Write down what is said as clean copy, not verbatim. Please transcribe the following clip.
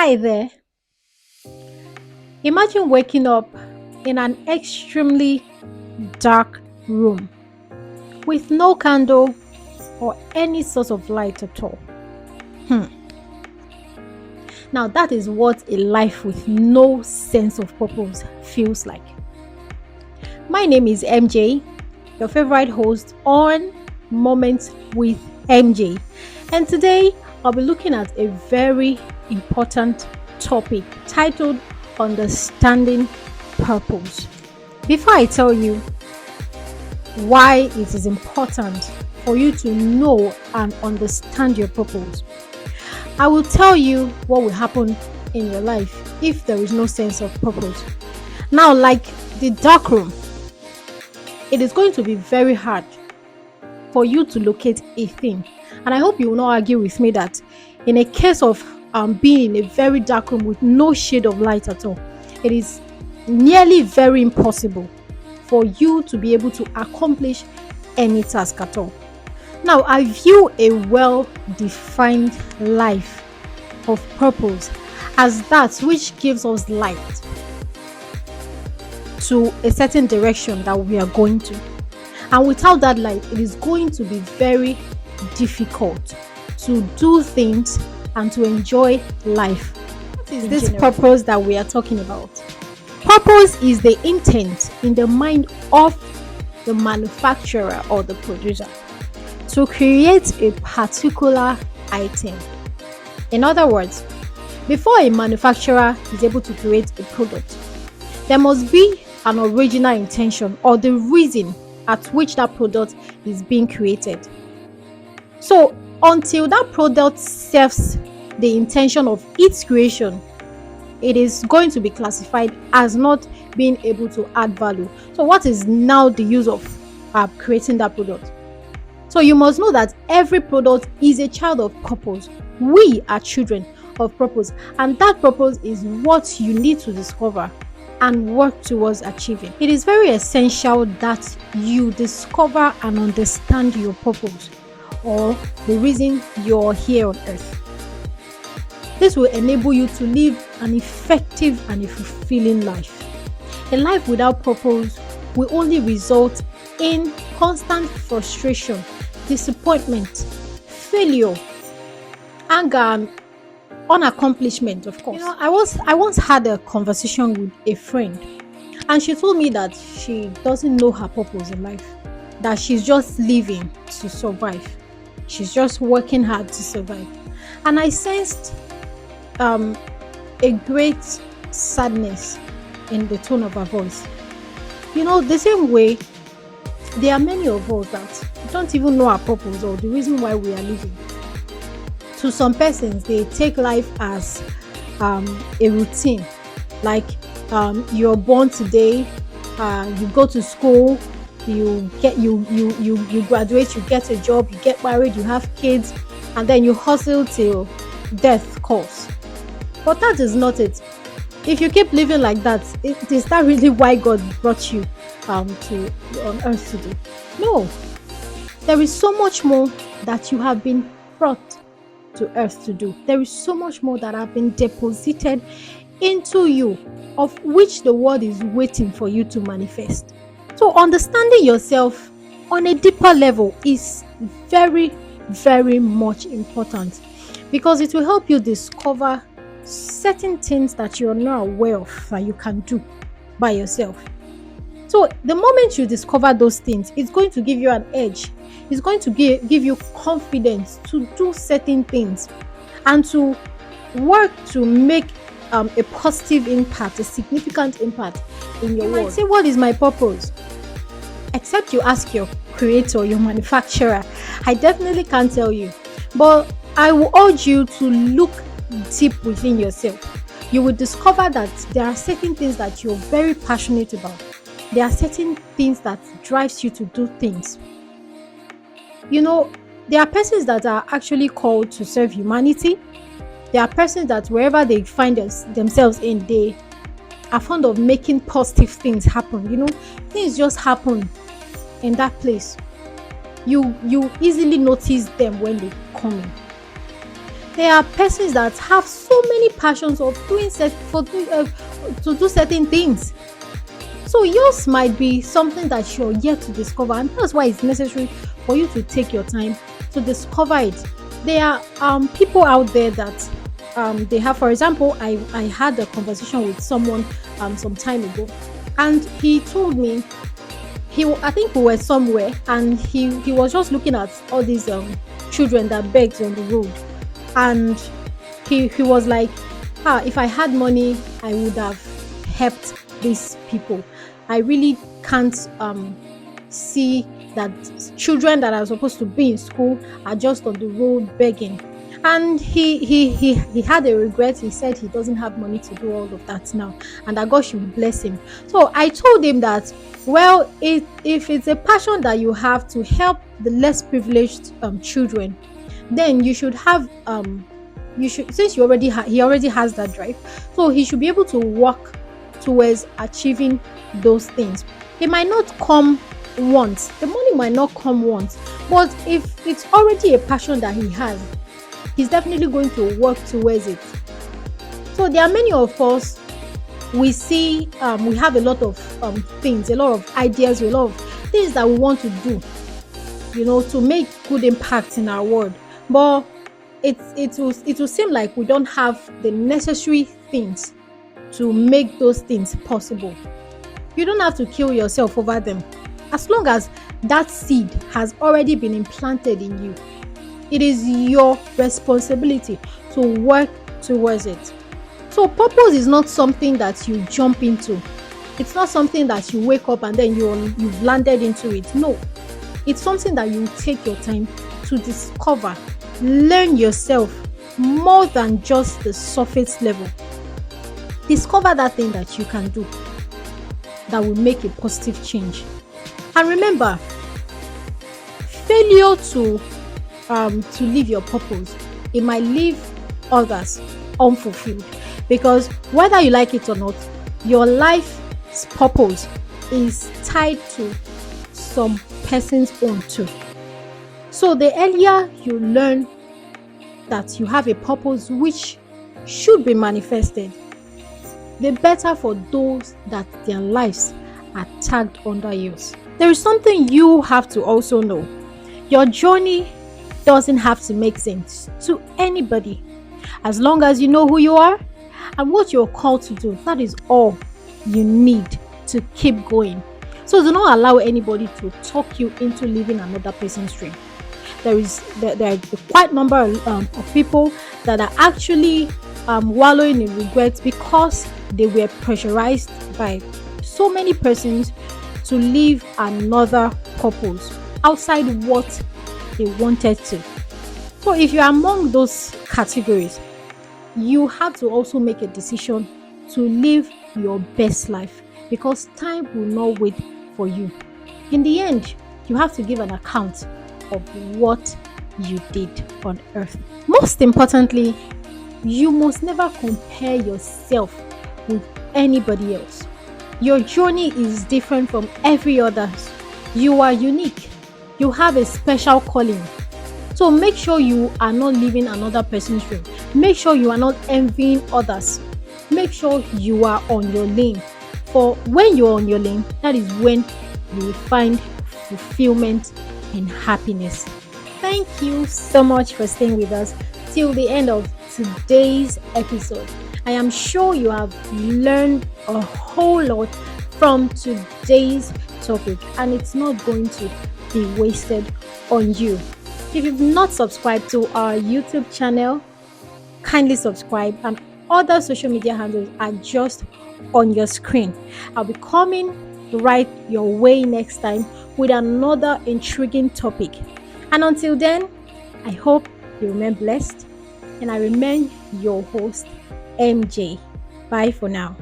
Hi there. Imagine waking up in an extremely dark room with no candle or any source of light at all. Hmm. Now, that is what a life with no sense of purpose feels like. My name is MJ, your favorite host on Moments with MJ. And today I'll be looking at a very important topic titled Understanding Purpose. Before I tell you why it is important for you to know and understand your purpose, I will tell you what will happen in your life if there is no sense of purpose. Now, like the dark room, it is going to be very hard for you to locate a thing. And I hope you will not argue with me that in a case of being in a very dark room with no shade of light at all, it is nearly very impossible for you to be able to accomplish any task at all. Now, I view a well-defined life of purpose as that which gives us light to a certain direction that we are going to. And without that light, it is going to be very difficult to do things and to enjoy life. What is this purpose that we are talking about? Purpose is the intent in the mind of the manufacturer or the producer to create a particular item. In other words, before a manufacturer is able to create a product, there must be an original intention or the reason at which that product is being created. So until that product serves the intention of its creation, it is going to be classified as not being able to add value. So what is now the use of creating that product? So you must know that every product is a child of purpose. We are children of purpose, and that purpose is what you need to discover and work towards achieving. It is very essential that you discover and understand your purpose or the reason you're here on earth. This will enable you to live an effective and a fulfilling life. A life without purpose will only result in constant frustration, disappointment, failure, anger, and unaccomplishment, of course. I once had a conversation with a friend, and she told me that she doesn't know her purpose in life, that she's just living to survive. She's just working hard to survive. And I sensed a great sadness in the tone of her voice. The same way, there are many of us that don't even know our purpose or the reason why we are living. To some persons, they take life as a routine. Like you're born today, you go to school, you graduate, you get a job, you get married, you have kids, and then you hustle till death calls. But that is not it. If you keep living like that, is that really why God brought you to on earth today? No. There is so much more that you have been brought to earth to do. There is so much more that have been deposited into you, of which the world is waiting for you to manifest. So understanding yourself on a deeper level is very, very much important, because it will help you discover certain things that you're not aware of that you can do by yourself. So the moment you discover those things, it's going to give you an edge. It's going to give you confidence to do certain things and to work to make a positive impact, a significant impact in your world. You might say, what is my purpose? Except you ask your creator, your manufacturer. I definitely can't tell you. But I will urge you to look deep within yourself. You will discover that there are certain things that you're very passionate about. There are certain things that drives you to do things. There are persons that are actually called to serve humanity. There are persons that wherever they find themselves in, they are fond of making positive things happen. Things just happen in that place. You easily notice them when they come in. There are persons that have so many passions of doing to do certain things. So yours might be something that you're yet to discover, and that's why it's necessary for you to take your time to discover it. There are people out there that they have. For example, I had a conversation with someone some time ago, and he told me I think we were somewhere, and he was just looking at all these children that begged on the road, and he was like, if I had money, I would have helped these people. I really can't see that children that are supposed to be in school are just on the road begging. And he had a regret. He said he doesn't have money to do all of that now, and that God should bless him. So I told him that, well, if it's a passion that you have to help the less privileged children, then you should have you should, since he already has that drive, so he should be able to work towards achieving those things. It might not come once, the money might not come once, but if it's already a passion that he has, he's definitely going to work towards it. So there are many of us, we see we have a lot of things, a lot of ideas, a lot of things that we want to do, to make good impact in our world, but it will seem like we don't have the necessary things to make those things possible. You don't have to kill yourself over them. As long as that seed has already been implanted in you, it is your responsibility to work towards it. So purpose is not something that you jump into. It's not something that you wake up and then you've landed into it. No, it's something that you take your time to discover, learn yourself more than just the surface level. Discover that thing that you can do that will make a positive change. And remember, failure to live your purpose, it might leave others unfulfilled, because whether you like it or not, your life's purpose is tied to some person's own too. So the earlier you learn that you have a purpose which should be manifested, the better for those that their lives are tagged under yours. There is something you have to also know. Your journey doesn't have to make sense to anybody. As long as you know who you are and what you're called to do, that is all you need to keep going. So do not allow anybody to talk you into living another person's dream. There are quite number of people that are actually wallowing in regret because they were pressurized by so many persons to live another purpose outside what they wanted to. So if you're among those categories, you have to also make a decision to live your best life, because time will not wait for you. In the end, you have to give an account of what you did on earth. Most importantly, you must never compare yourself with anybody else. Your journey is different from every other's. You are unique. You have a special calling. So make sure you are not living another person's dream. Make sure you are not envying others. Make sure you are on your lane. For when you're on your lane, that is when you will find fulfillment and happiness. Thank you so much for staying with us till the end of today's episode. I am sure you have learned a whole lot from today's topic, and it's not going to be wasted on you. If you've not subscribed to our YouTube channel, kindly subscribe, and other social media handles are just on your screen. I'll be coming right your way next time with another intriguing topic. And until then, I hope you remain blessed, and I remain your host, MJ. Bye for now.